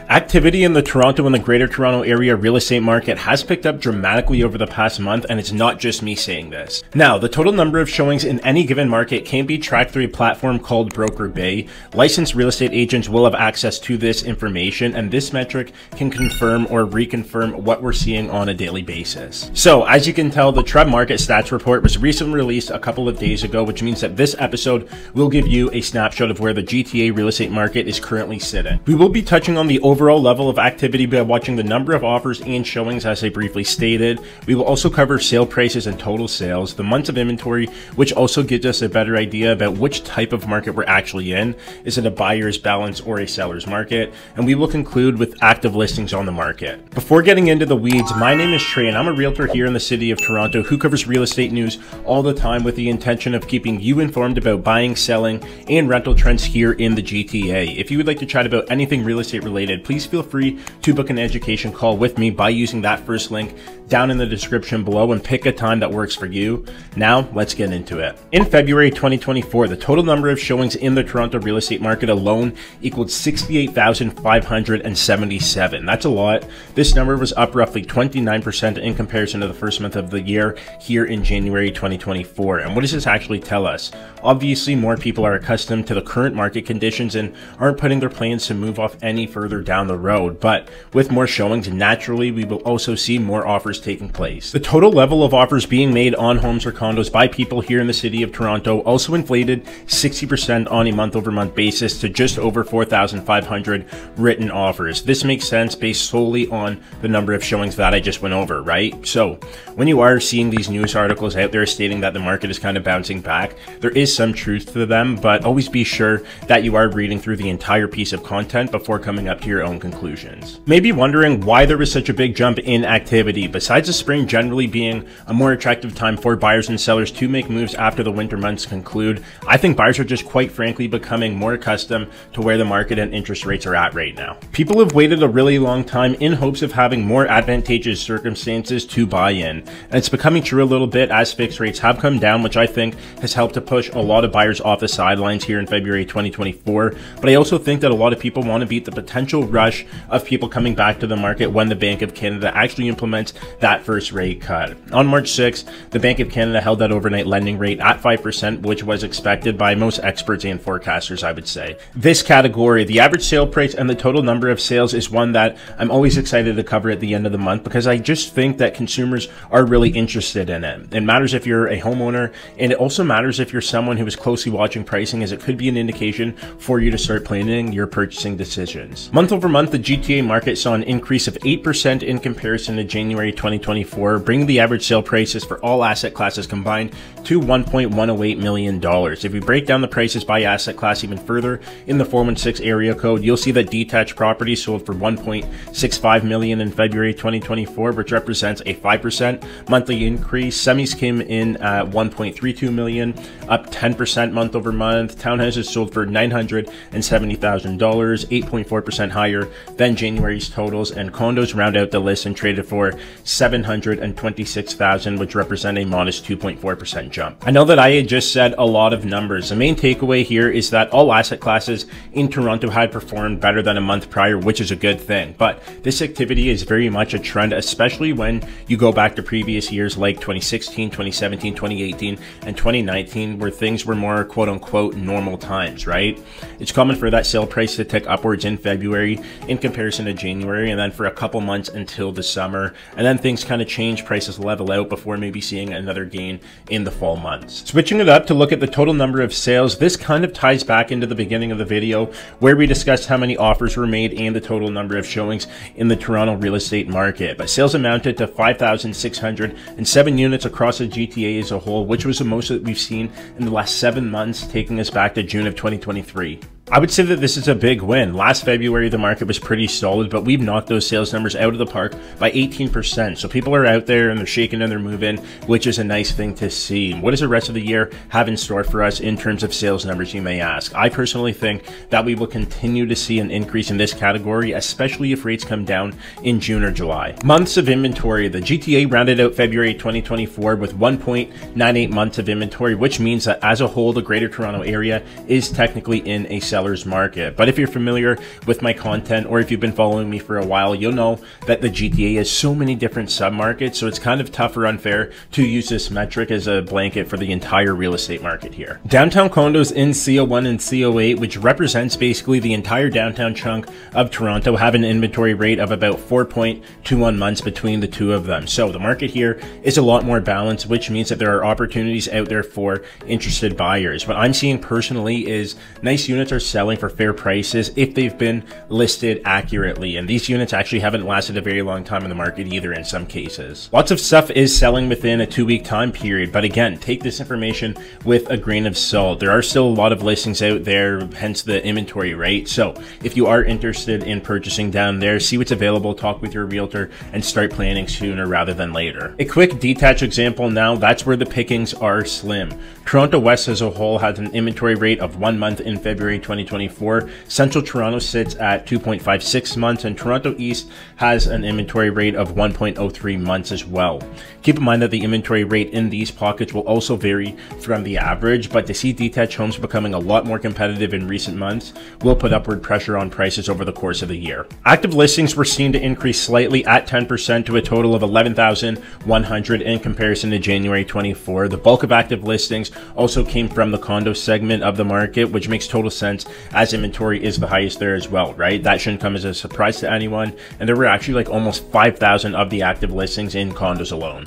Activity in the Toronto and the Greater Toronto Area real estate market has picked up dramatically over the past month, and it's not just me saying this. Now, the total number of showings in any given market can be tracked through a platform called Broker Bay. Licensed real estate agents will have access to this information, and this metric can confirm or reconfirm what we're seeing on a daily basis. So, as you can tell, the TREB Market Stats Report was recently released a couple of days ago, which means that this episode will give you a snapshot of where the GTA real estate market is currently sitting. We will be touching on the overall level of activity by watching the number of offers and showings as I briefly stated. We will also cover sale prices and total sales, the months of inventory, which also gives us a better idea about which type of market we're actually in. Is it a buyer's balance or a seller's market? And we will conclude with active listings on the market. Before getting into the weeds, my name is Trey and I'm a realtor here in the city of Toronto who covers real estate news all the time with the intention of keeping you informed about buying, selling, and rental trends here in the GTA. If you would like to chat about anything real estate related, please feel free to book an education call with me by using that first link down in the description below and pick a time that works for you. Now, let's get into it. In February 2024, the total number of showings in the Toronto real estate market alone equaled 68,577. That's a lot. This number was up roughly 29% in comparison to the first month of the year here in January 2024. And what does this actually tell us? Obviously, more people are accustomed to the current market conditions and aren't putting their plans to move off any further down the road. But with more showings, naturally, we will also see more offers taking place. The total level of offers being made on homes or condos by people here in the city of Toronto also inflated 60% on a month-over-month basis to just over 4,500 written offers. This makes sense based solely on the number of showings that I just went over, right? So when you are seeing these news articles out there stating that the market is kind of bouncing back, there is some truth to them, but always be sure that you are reading through the entire piece of content before coming up to your own conclusions. Maybe wondering why there was such a big jump in activity. Besides the spring generally being a more attractive time for buyers and sellers to make moves after the winter months conclude, I think buyers are just quite frankly becoming more accustomed to where the market and interest rates are at right now. People have waited a really long time in hopes of having more advantageous circumstances to buy in, and it's becoming true a little bit as fixed rates have come down, which I think has helped to push a lot of buyers off the sidelines here in February 2024. But I also think that a lot of people want to beat the potential rush of people coming back to the market when the Bank of Canada actually implements that first rate cut. On March 6th, the Bank of Canada held that overnight lending rate at 5%, which was expected by most experts and forecasters, I would say. This category, the average sale price and the total number of sales, is one that I'm always excited to cover at the end of the month because I just think that consumers are really interested in it. It matters if you're a homeowner, and it also matters if you're someone who is closely watching pricing, as it could be an indication for you to start planning your purchasing decisions. Month over month, the GTA market saw an increase of 8% in comparison to January 2024, bringing the average sale prices for all asset classes combined to $1.108 million. If we break down the prices by asset class even further in the 416 area code, you'll see that detached properties sold for $1.65 million in February 2024, which represents a 5% monthly increase. Semis came in at $1.32 million, up 10% month over month. Townhouses sold for $970,000, 8.4% higher than January's totals, and condos round out the list and traded for $726,000, which represent a modest 2.4% jump. I know that I had just said a lot of numbers. The main takeaway here is that all asset classes in Toronto had performed better than a month prior, which is a good thing. But this activity is very much a trend, especially when you go back to previous years like 2016, 2017, 2018, and 2019, where things were more quote-unquote normal times, right? It's common for that sale price to tick upwards in February in comparison to January, and then for a couple months until the summer, and then things kind of change, prices level out before maybe seeing another gain in the fall months. Switching it up to look at the total number of sales, this kind of ties back into the beginning of the video where we discussed how many offers were made and the total number of showings in the Toronto real estate market. But sales amounted to 5,607 units across the GTA as a whole, which was the most that we've seen in the last 7 months, taking us back to June of 2023. I would say that this is a big win. Last February, the market was pretty solid, but we've knocked those sales numbers out of the park by 18%. So people are out there and they're shaking and they're moving, which is a nice thing to see. What does the rest of the year have in store for us in terms of sales numbers, you may ask? I personally think that we will continue to see an increase in this category, especially if rates come down in June or July. Months of inventory. The GTA rounded out February 2024 with 1.98 months of inventory, which means that as a whole, the Greater Toronto Area is technically in a sell seller's market. But if you're familiar with my content, or if you've been following me for a while, you'll know that the GTA has so many different submarkets, so it's kind of tough or unfair to use this metric as a blanket for the entire real estate market here. Downtown condos in CO1 and CO8, which represents basically the entire downtown chunk of Toronto, have an inventory rate of about 4.21 months between the two of them. So the market here is a lot more balanced, which means that there are opportunities out there for interested buyers. What I'm seeing personally is nice units are selling for fair prices if they've been listed accurately, and these units actually haven't lasted a very long time in the market either in some cases. Lots of stuff is selling within a 2-week time period, but again, take this information with a grain of salt. There are still a lot of listings out there, hence the inventory rate. So if you are interested in purchasing down there, see what's available, talk with your realtor, and start planning sooner rather than later. A quick detached example now, that's where the pickings are slim. Toronto West as a whole has an inventory rate of 1 month in February 2024. Central Toronto sits at 2.56 months, and Toronto East has an inventory rate of 1.03 months as well. Keep in mind that the inventory rate in these pockets will also vary from the average, but to see detached homes becoming a lot more competitive in recent months will put upward pressure on prices over the course of the year. Active listings were seen to increase slightly at 10% to a total of 11,100 in comparison to January 24. The bulk of active listings also came from the condo segment of the market, which makes total sense as inventory is the highest there as well, right? That shouldn't come as a surprise to anyone. And there were actually like almost 5,000 of the active listings in condos alone.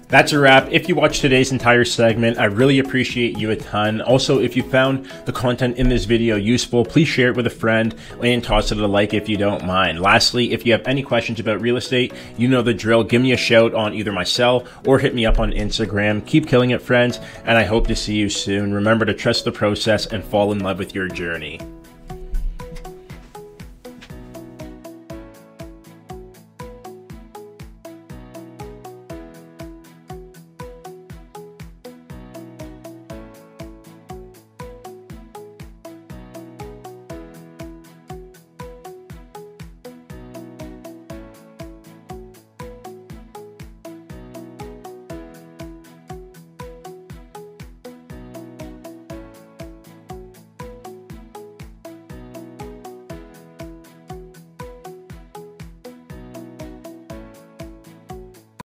That's a wrap. If you watched today's entire segment, I really appreciate you a ton. Also, if you found the content in this video useful, please share it with a friend and toss it a like if you don't mind. Lastly, if you have any questions about real estate, you know the drill. Give me a shout on either my cell or hit me up on Instagram. Keep killing it, friends, and I hope to see you soon. Remember to trust the process and fall in love with your journey.